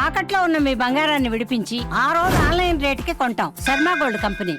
తాకట్లో ఉన్న మీ బంగారాన్ని విడిపించి ఆ రోజు ఆన్లైన్ రేటుకి కొంటాం. Sharma gold company.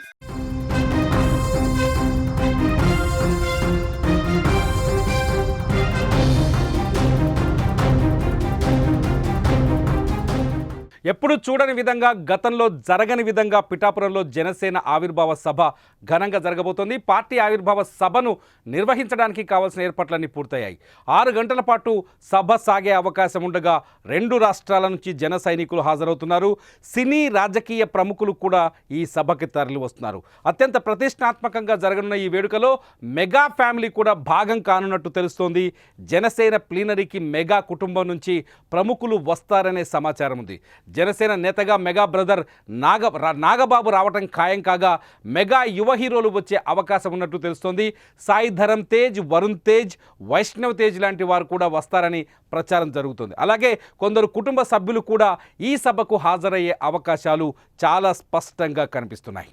ఎప్పుడు చూడని విధంగా గతంలో జరగని విధంగా పిఠాపురంలో జనసేన ఆవిర్భావ సభ ఘనంగా జరగబోతోంది. పార్టీ ఆవిర్భావ సభను నిర్వహించడానికి కావాల్సిన ఏర్పాట్లన్నీ పూర్తయ్యాయి. 6 గంటల పాటు సభ సాగే అవకాశం ఉండగా 2 రాష్ట్రాల నుంచి జన సైనికులు హాజరవుతున్నారు. సినీ రాజకీయ ప్రముఖులు కూడా ఈ సభకి తరలి వస్తున్నారు. అత్యంత ప్రతిష్టాత్మకంగా జరగనున్న ఈ వేడుకలో మెగా ఫ్యామిలీ కూడా భాగం కానున్నట్టు తెలుస్తోంది. జనసేన ప్లీనరీకి మెగా కుటుంబం నుంచి ప్రముఖులు వస్తారనే సమాచారం ఉంది. జనసేన నేతగా మెగా బ్రదర్ నాగబాబు రావటం ఖాయం కాగా మెగా యువ హీరోలు వచ్చే అవకాశం ఉన్నట్టు తెలుస్తోంది. సాయి ధరమ్ తేజ్, వరుణ్ తేజ్, వైష్ణవ్ తేజ్ లాంటి వారు కూడా వస్తారని ప్రచారం జరుగుతుంది. అలాగే కొందరు కుటుంబ సభ్యులు కూడా ఈ సభకు హాజరయ్యే అవకాశాలు చాలా స్పష్టంగా కనిపిస్తున్నాయి.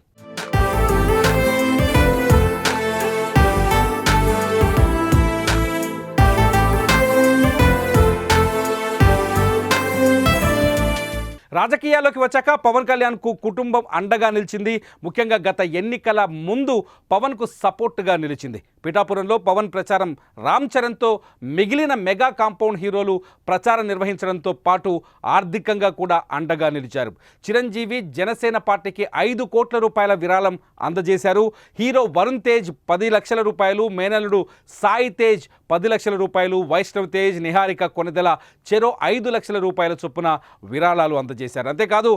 రాజకీయాల్లోకి వచ్చాక పవన్ కళ్యాణ్కు కుటుంబం అండగా నిలిచింది. ముఖ్యంగా గత ఎన్నికల ముందు పవన్కు సపోర్టుగా నిలిచింది. పిఠాపురంలో పవన్ ప్రచారం రామ్ చరణ్తో మిగిలిన మెగా కాంపౌండ్ హీరోలు ప్రచారం నిర్వహించడంతో పాటు ఆర్థికంగా కూడా అండగా నిలిచారు. చిరంజీవి జనసేన పార్టీకి 5 కోట్ల రూపాయల విరాళం అందజేశారు. హీరో వరుణ్ తేజ్ 10 లక్షల రూపాయలు, మేనల్లుడు సాయి తేజ్ 10 లక్షల రూపాయలు, వైష్ణవ్ తేజ్, నిహారిక కొనెదెల చెరో 5 లక్షల రూపాయల చొప్పున విరాళాలు అందజేశారు. అంతేకాదు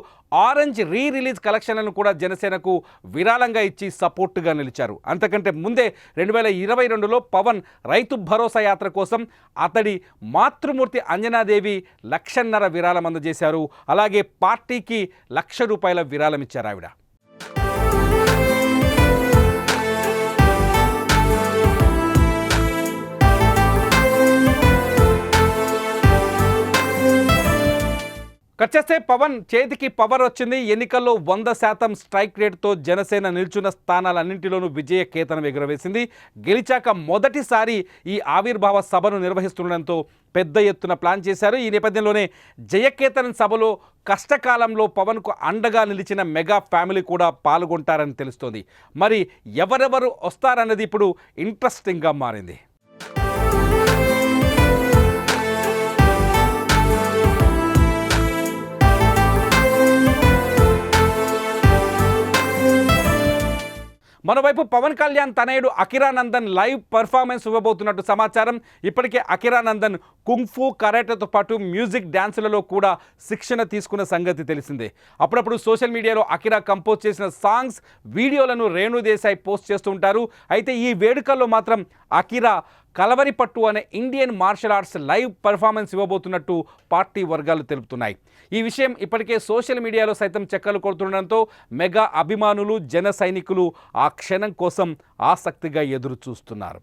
ఆరెంజ్ రిలీజ్ కలెక్షన్లను కూడా జనసేనకు విరాళంగా ఇచ్చి సపోర్టుగా నిలిచారు. అంతకంటే ముందే 2022లో పవన్ రైతు భరోసా యాత్ర కోసం అతడి మాతృమూర్తి అంజనాదేవి 1.5 లక్షల విరాళం అందజేశారు. అలాగే పార్టీకి 1 లక్ష రూపాయల విరాళం ఇచ్చారు ఆవిడ. కట్ చేస్తే పవన్ చేతికి పవర్ వచ్చింది. ఎన్నికల్లో 100% స్ట్రైక్ రేట్తో జనసేన నిల్చున్న స్థానాలన్నింటిలోనూ విజయ కేతనం ఎగురవేసింది. గెలిచాక మొదటిసారి ఈ ఆవిర్భావ సభను నిర్వహిస్తుండడంతో పెద్ద ఎత్తున ప్లాన్ చేశారు. ఈ నేపథ్యంలోనే జయకేతనం సభలో కష్టకాలంలో పవన్కు అండగా నిలిచిన మెగా ఫ్యామిలీ కూడా పాల్గొంటారని తెలుస్తోంది. మరి ఎవరెవరు వస్తారన్నది ఇప్పుడు ఇంట్రెస్టింగ్గా మారింది. మరోవైపు పవన్ కళ్యాణ్ తనయుడు అకిరానందన్ లైవ్ పర్ఫార్మెన్స్ ఇవ్వబోతున్నట్టు సమాచారం. ఇప్పటికే అకిరానందన్ కుంగ్ఫూ, కరాటేతో పాటు మ్యూజిక్ డ్యాన్సులలో కూడా శిక్షణ తీసుకున్న సంగతి తెలిసిందే. అప్పుడప్పుడు సోషల్ మీడియాలో అకిరా కంపోజ్ చేసిన సాంగ్స్, వీడియోలను రేణు దేశాయ్ పోస్ట్ చేస్తూ ఉంటారు. అయితే ఈ వేడుకల్లో మాత్రం అకిరా కలవరిపట్టు అనే Indian martial arts live performance ఇవ్వబోతున్నట్టు పార్టీ వర్గాలు తెలుపుతున్నాయి. ఈ విషయం ఇప్పటికే సోషల్ మీడియాలో సైతం చక్కర్లు కొడుతుండడంతో మెగా అభిమానులు, జన సైనికులు ఆ క్షణం కోసం ఆసక్తిగా ఎదురు చూస్తున్నారు.